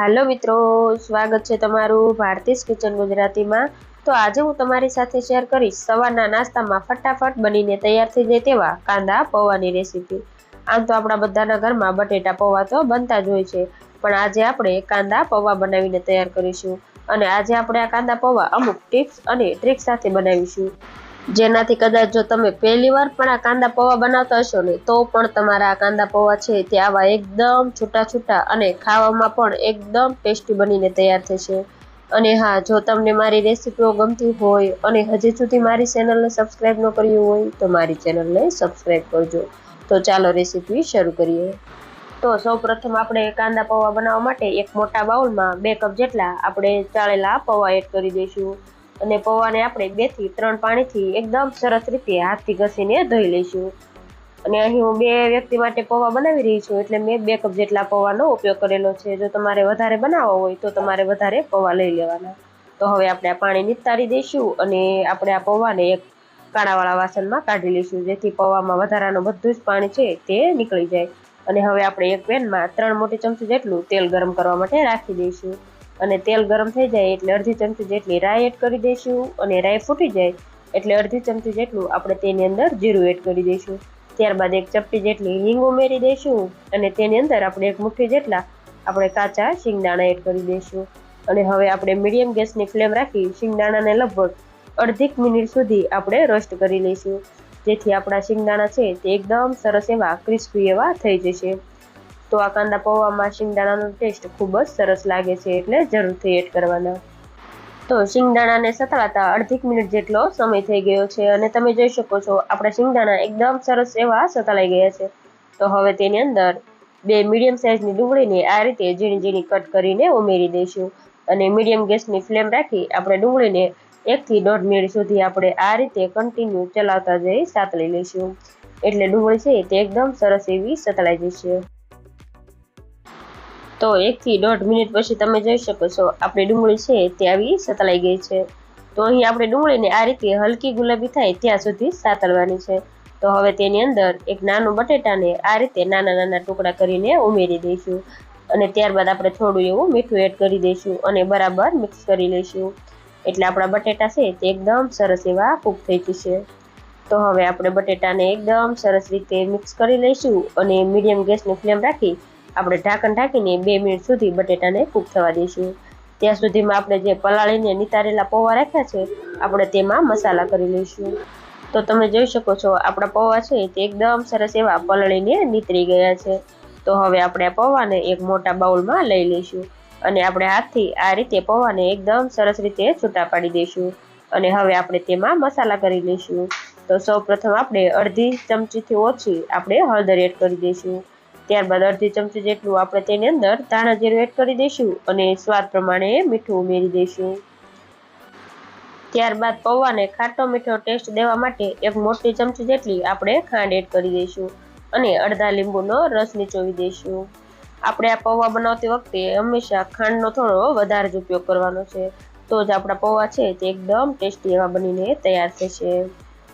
હાલો મિત્રો, સ્વાગત છે તમારું ભારતીસ કિચન ગુજરાતીમાં। તો આજે હું તમારી સાથે શેર કરીશ સવારના નાસ્તામાં ફટાફટ બનીને તૈયાર થઈ જાય તેવા કાંદા પૌવાની રેસીપી। આમ તો આપણા બધાના ઘરમાં બટેટા પૌવા તો બનતા જ હોય છે, પણ આજે આપણે કાંદા પૌવા બનાવીને તૈયાર કરીશું। અને આજે આપણે આ કાંદા પૌવા અમુક ટિપ્સ અને ટ્રિક્સ સાથે બનાવીશું, જેનાથી કદાચ જો તમે પહેલી વાર પણ આ કાંદા પૌવા બનાવતા હશો ને તો પણ તમારા આ કાંદા પૌવા છે તે આવા એકદમ છૂટા છૂટા અને ખાવામાં પણ એકદમ ટેસ્ટી બનીને તૈયાર થશે। અને હા, જો તમને મારી રેસીપીઓ ગમતી હોય અને હજી સુધી મારી ચેનલને સબસ્ક્રાઈબ ન કર્યું હોય તો મારી ચેનલને સબસ્ક્રાઈબ કરજો। તો ચાલો રેસીપી શરૂ કરીએ। તો સૌપ્રથમ આપણે કાંદા પૌવા બનાવવા માટે એક મોટા બાઉલમાં 2 કપ જેટલા આપણે ચાળેલા પૌવા એડ કરી દઈશું। અને પૌવાને આપણે 2 થી 3 પાણીથી એકદમ સરસ રીતે હાથથી ઘસીને ધોઈ લઈશું। અને અહીં હું 2 વ્યક્તિ માટે પૌવા બનાવી રહી છું, એટલે મેં 2 કપ જેટલા પૌવાનો ઉપયોગ કરેલો છે। જો તમારે વધારે બનાવવા હોય તો તમારે વધારે પૌવા લઈ લેવાના। તો હવે આપણે આ પાણી નિતારી દઈશું અને આપણે આ પૌવાને એક કાણાવાળા વાસણમાં કાઢી લઈશું, જેથી પૌવામાં વધારાનું બધું જ પાણી છે તે નીકળી જાય। અને હવે આપણે એક પેનમાં 3 મોટી ચમચી જેટલું તેલ ગરમ કરવા માટે રાખી દઈશું। અને તેલ ગરમ થઈ જાય એટલે અડધી ચમચી જેટલી રાઈ એડ કરી દઈશું। અને રાઈ ફૂટી જાય એટલે અડધી ચમચી જેટલું આપણે તેની અંદર જીરું એડ કરી દઈશું। ત્યારબાદ 1 ચપટી જેટલી હિંગ ઉમેરી દઈશું અને તેની અંદર આપણે 1 મુઠ્ઠી જેટલા આપણે કાચા શિંગદાણા એડ કરી દઈશું। અને હવે આપણે મીડિયમ ગેસની ફ્લેમ રાખી શિંગદાણાને લગભગ અડધી મિનિટ સુધી આપણે રોસ્ટ કરી લઈશું, જેથી આપણા શિંગદાણા છે તે એકદમ સરસ એવા ક્રિસ્પી એવા થઈ જશે। તો આ કાંદા પૌવામાં શિંગદાણાનો ટેસ્ટ ખૂબ જ સરસ લાગે છે, એટલે જરૂરથી એડ કરવાના। તો શિંગદાણાને સતળાતા અડધી મિનિટ જેટલો સમય થઈ ગયો છે અને તમે જોઈ શકો છો આપણા શિંગદાણા એકદમ સરસ એવા સતળાઈ ગયા છે। તો હવે તેની અંદર 2 મીડિયમ સાઇઝની ડુંગળીને આ રીતે ઝીણી ઝીણી કટ કરીને ઉમેરી દઈશું। અને મીડિયમ ગેસની ફ્લેમ રાખી આપણે ડુંગળીને 1 થી 1.5 મિનિટ સુધી આપણે આ રીતે કન્ટિન્યુ ચલાવતા જઈ સાતળી લઈશું, એટલે ડુંગળી છે તે એકદમ સરસ એવી સતળાઈ જશે। તો 1 થી 1.5 મિનિટ પછી તમે જોઈ શકો છો આપણી ડુંગળી છે તે આવી સતળાઈ ગઈ છે। તો અહીં આપણે ડુંગળીને આ રીતે હલકી ગુલાબી થાય ત્યાં સુધી સાતળવાની છે। તો હવે તેની અંદર એક નાનું બટેટાને આ રીતે નાના નાના ટુકડા કરીને ઉમેરી દઈશું। અને ત્યારબાદ આપણે થોડું એવું મીઠું એડ કરી દઈશું અને બરાબર મિક્સ કરી લઈશું, એટલે આપણા બટેટા છે તે એકદમ સરસ એવા કૂક થઈ જશે। તો હવે આપણે બટેટાને એકદમ સરસ રીતે મિક્સ કરી લઈશું અને મીડિયમ ગેસની ફ્લેમ રાખી આપણે ઢાંકણ ઢાંકીને 2 મિનિટ સુધી બટેટાને કૂક થવા દઈશું। ત્યાં સુધીમાં આપણે જે પલાળીને નિતારેલા પૌવા રાખ્યા છે આપણે તેમાં મસાલા કરી લઈશું। તો તમે જોઈ શકો છો આપણા પૌવા છે તે એકદમ સરસ એવા પલળીને નીતરી ગયા છે। તો હવે આપણે આ પૌવાને એક મોટા બાઉલમાં લઈ લઈશું અને આપણે હાથથી આ રીતે પૌવાને એકદમ સરસ રીતે છૂટા પાડી દઈશું। અને હવે આપણે તેમાં મસાલા કરી લઈશું। તો સૌપ્રથમ આપણે અડધી ચમચીથી ઓછી આપણે હળદર એડ કરી દઈશું। ત્યારબાદ અડધી ચમચી જેટલું આપણે તેની અંદર ધાણા જીરું એડ કરી દઈશું અને સ્વાદ પ્રમાણે મીઠું ઉમેરી દઈશું। ત્યારબાદ પૌવાને ખાટો મીઠો ટેસ્ટ દેવા માટે 1 મોટી ચમચી જેટલી આપણે ખાંડ એડ કરી દઈશું અને અડધા લીંબુનો રસ નીચોવી દઈશું। આપણે આ પૌવા બનાવતી વખતે હંમેશા ખાંડનો થોડો વધારે જ ઉપયોગ કરવાનો છે, તો જ આપણા પૌવા છે તે એકદમ ટેસ્ટી એવા બનીને તૈયાર થશે।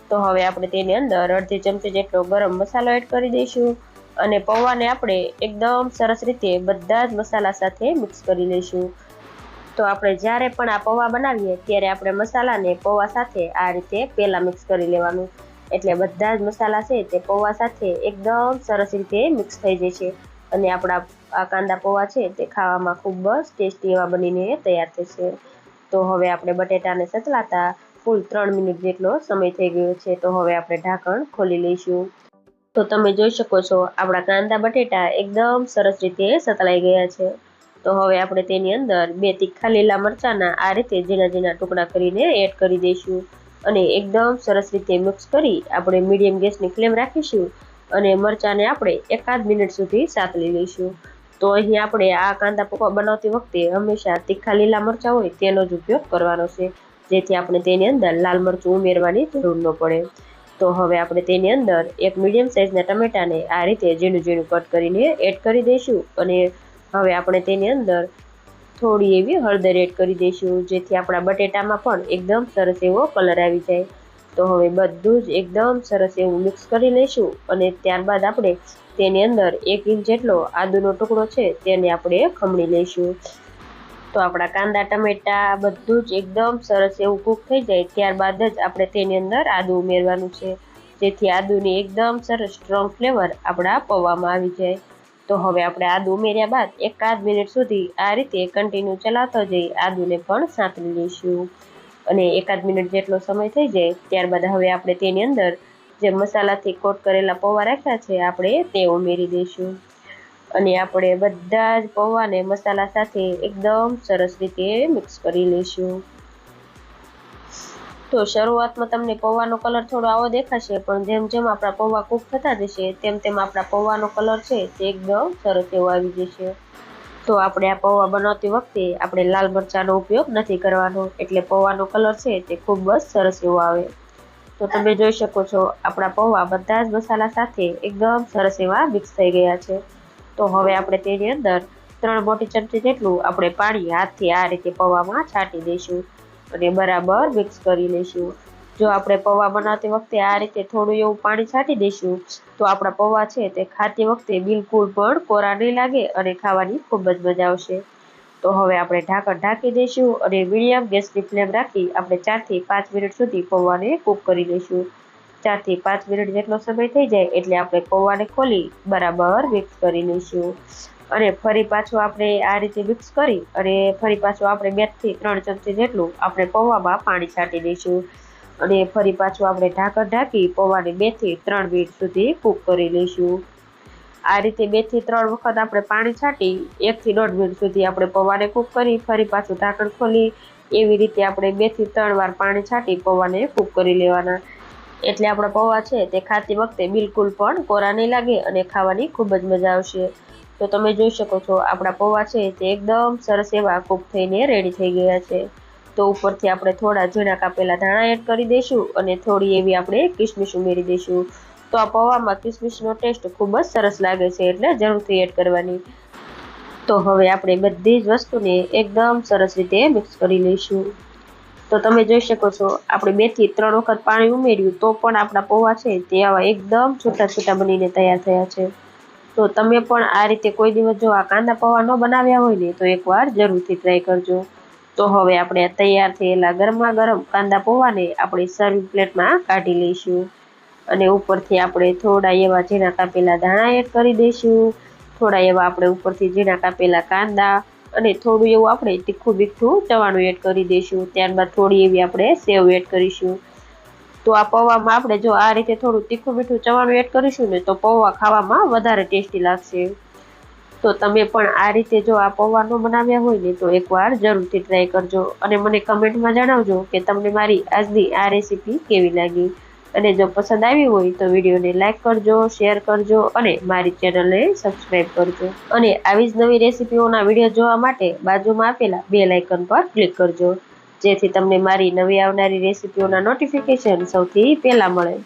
તો હવે આપણે તેની અંદર અડધી ચમચી જેટલો ગરમ મસાલો એડ કરી દઈશું અને પૌવાને આપણે એકદમ સરસ રીતે બધા જ મસાલા સાથે મિક્સ કરી લઈશું। તો આપણે જ્યારે પણ આ પૌવા બનાવીએ ત્યારે આપણે મસાલાને પૌવા સાથે આ રીતે પહેલાં મિક્સ કરી લેવાનું, એટલે બધા જ મસાલા છે તે પૌવા સાથે એકદમ સરસ રીતે મિક્સ થઈ જશે અને આપણા આ કાંદા પૌવા છે તે ખાવામાં ખૂબ જ ટેસ્ટી એવા બનીને તૈયાર થશે। તો હવે આપણે બટેટાને સતળાતા કુલ 3 મિનિટ જેટલો સમય થઈ ગયો છે। તો હવે આપણે ઢાંકણ ખોલી લઈશું। તો તમે જોઈ શકો છો આપણા કાંદા બટેટા એકદમ સરસ રીતે સતળાઈ ગયા છે। તો હવે આપણે તેની અંદર 2 તીખા લીલા મરચાંના આ રીતે ઝીણા ઝીણા ટુકડા કરીને એડ કરી દઈશું અને એકદમ સરસ રીતે મિક્સ કરી આપણે મીડિયમ ગેસની ફ્લેમ રાખીશું અને મરચાંને આપણે 1 મિનિટ સુધી સાતળી લઈશું। તો અહીં આપણે આ કાંદા પૌવા બનાવતી વખતે હંમેશા તીખા લીલા મરચાં હોય તેનો જ ઉપયોગ કરવાનો છે, જેથી આપણે તેની અંદર લાલ મરચું ઉમેરવાની જરૂર ન પડે। તો હવે આપણે તેની અંદર 1 મીડિયમ સાઇઝના ટમેટાને આ રીતે ઝીણું ઝીણું કટ કરીને એડ કરી દઈશું અને હવે આપણે તેની અંદર થોડી એવી હળદર એડ કરી દઈશું, જેથી આપણા બટેટામાં પણ એકદમ સરસ એવો કલર આવી જાય। તો હવે બધું જ એકદમ સરસ એવું મિક્સ કરી લઈશું અને ત્યારબાદ આપણે તેની અંદર 1 ઇંચ જેટલો આદુનો ટુકડો છે તેને આપણે ખમણી લઈશું। તો આપણા કાંદા ટમેટા બધું જ એકદમ સરસ એવું કૂક થઈ જાય ત્યારબાદ જ આપણે તેની અંદર આદુ ઉમેરવાનું છે, જેથી આદુની એકદમ સરસ સ્ટ્રોંગ ફ્લેવર આપણા પૌવામાં આવી જાય। તો હવે આપણે આદુ ઉમેર્યા બાદ 1 મિનિટ સુધી આ રીતે કન્ટિન્યુ ચલાવતો જઈ આદુને પણ સાંતળી લઈશું। અને 1 મિનિટ જેટલો સમય થઈ જાય ત્યારબાદ હવે આપણે તેની અંદર જે મસાલાથી કોટ કરેલા પૌવા રાખ્યા છે આપણે તે ઉમેરી દઈશું। અને આપણે બધા જ પૌવાને મસાલા સાથે એકદમ સરસ રીતે મિક્સ કરી લઈશું। તો શરૂઆતમાં તમને પૌવાનો કલર થોડો આવો દેખાશે, પણ જેમ જેમ આપણા પૌવા કૂક થતા જશે તેમ તેમ આપણા પૌવાનો કલર છે તે એકદમ સરસ એવો આવી જશે। તો આપણે આ પૌવા બનાવતી વખતે આપણે લાલ મરચાંનો ઉપયોગ નથી કરવાનો, એટલે પૌવાનો કલર છે તે ખૂબ જ સરસ એવો આવે। તો તમે જોઈ શકો છો આપણા પૌવા બધા જ મસાલા સાથે એકદમ સરસ એવા મિક્સ થઈ ગયા છે। તો હવે આપણે તેની અંદર 3 મોટી ચમચી જેટલું આપણે પાણી હાથથી આ રીતે પૌવામાં છાંટી દઈશું અને બરાબર મિક્સ કરી લઈશું। જો આપણે પૌવા બનાવતી વખતે આ રીતે થોડું એવું પાણી છાંટી દઈશું તો આપણા પૌવા છે તે ખાતી વખતે બિલકુલ પણ કોરા નહીં લાગે અને ખાવાની ખૂબ જ મજા આવશે। તો હવે આપણે ઢાંકણ ઢાંકી દઈશું અને મીડિયમ ગેસની ફ્લેમ રાખી આપણે 4 થી 5 મિનિટ સુધી પૌવાને કૂક કરી લઈશું। 4 થી 5 મિનિટ જેટલો સમય થઈ જાય એટલે આપણે પૌવાને ખોલી બરાબર મિક્સ કરી લઈશું। અને ફરી પાછું આપણે આ રીતે મિક્સ કરી અને ફરી પાછું આપણે 2 થી 3 ચમચી જેટલું આપણે પૌવામાં પાણી છાંટી દઈશું અને ફરી પાછું આપણે ઢાંકણ ઢાંકી પૌવાને 2 થી 3 મિનિટ સુધી કૂક કરી લઈશું। આ રીતે 2 થી 3 વખત આપણે પાણી છાંટી 1 થી 1.5 મિનિટ સુધી આપણે પૌવાને કૂક કરી ફરી પાછું ઢાંકણ ખોલી એવી રીતે આપણે 2 થી 3 વાર પાણી છાંટી પૌવાને કૂક કરી લેવાના, એટલે આપણા પૌવા છે તે ખાતી વખતે બિલકુલ પણ કોરા નહીં લાગે અને ખાવાની ખૂબ જ મજા આવશે। તો તમે જોઈ શકો છો આપણા પૌવા છે તે એકદમ સરસ એવા કૂક થઈને રેડી થઈ ગયા છે। તો ઉપરથી આપણે થોડા ઝીણા કાપેલા ધાણા એડ કરી દઈશું અને થોડી એવી આપણે કિસમિસ ઉમેરી દઈશું। તો આ પૌવામાં કિસમિસનો ટેસ્ટ ખૂબ જ સરસ લાગે છે, એટલે જરૂરથી એડ કરવાની। તો હવે આપણે બધી જ વસ્તુને એકદમ સરસ રીતે મિક્સ કરી લઈશું। તો તમે જોઈ શકો છો આપણે 2 થી 3 વખત પાણી ઉમેર્યું તો પણ આપણા પૌવા છે તે આવા એકદમ છૂટા છૂટા બનીને તૈયાર થયા છે। તો તમે પણ આ રીતે કોઈ દિવસ જો આ કાંદા પૌવા ન બનાવ્યા હોય ને તો એકવાર જરૂરથી ટ્રાય કરજો। તો હવે આપણે તૈયાર થયેલા ગરમા ગરમ કાંદા પૌવાને આપણી સર્વિંગ પ્લેટમાં કાઢી લઈશું અને ઉપરથી આપણે થોડા એવા ઝીણા કાપેલા ધાણા એડ કરી દઈશું, થોડા એવા આપણે ઉપરથી ઝીણા કાપેલા કાંદા અને થોડું એવું આપણે તીખું મીઠું ચવાણું એડ કરી દઈશું। ત્યારબાદ થોડી એવી આપણે સેવ એડ કરીશું। તો આ પૌવામાં આપણે જો આ રીતે થોડું તીખું મીઠું ચવાણું એડ કરીશું ને તો પૌવા ખાવામાં વધારે ટેસ્ટી લાગશે। તો તમે પણ આ રીતે જો આ પૌવા ન બનાવ્યા હોય ને તો એકવાર જરૂરથી ટ્રાય કરજો અને મને કમેન્ટમાં જણાવજો કે તમને મારી આજની આ રેસીપી કેવી લાગી। અને જો પસંદ આવી હોય તો વિડીયોને લાઇક કરજો, શેર કરજો અને મારી ચેનલને સબસ્ક્રાઈબ કરજો। અને આવી જ નવી રેસીપીઓના વિડીયો જોવા માટે બાજુમાં આપેલા બેલ આઇકન પર ક્લિક કરજો, જેથી તમને મારી નવી આવનારી રેસીપીઓના નોટિફિકેશન સૌથી પહેલા મળે।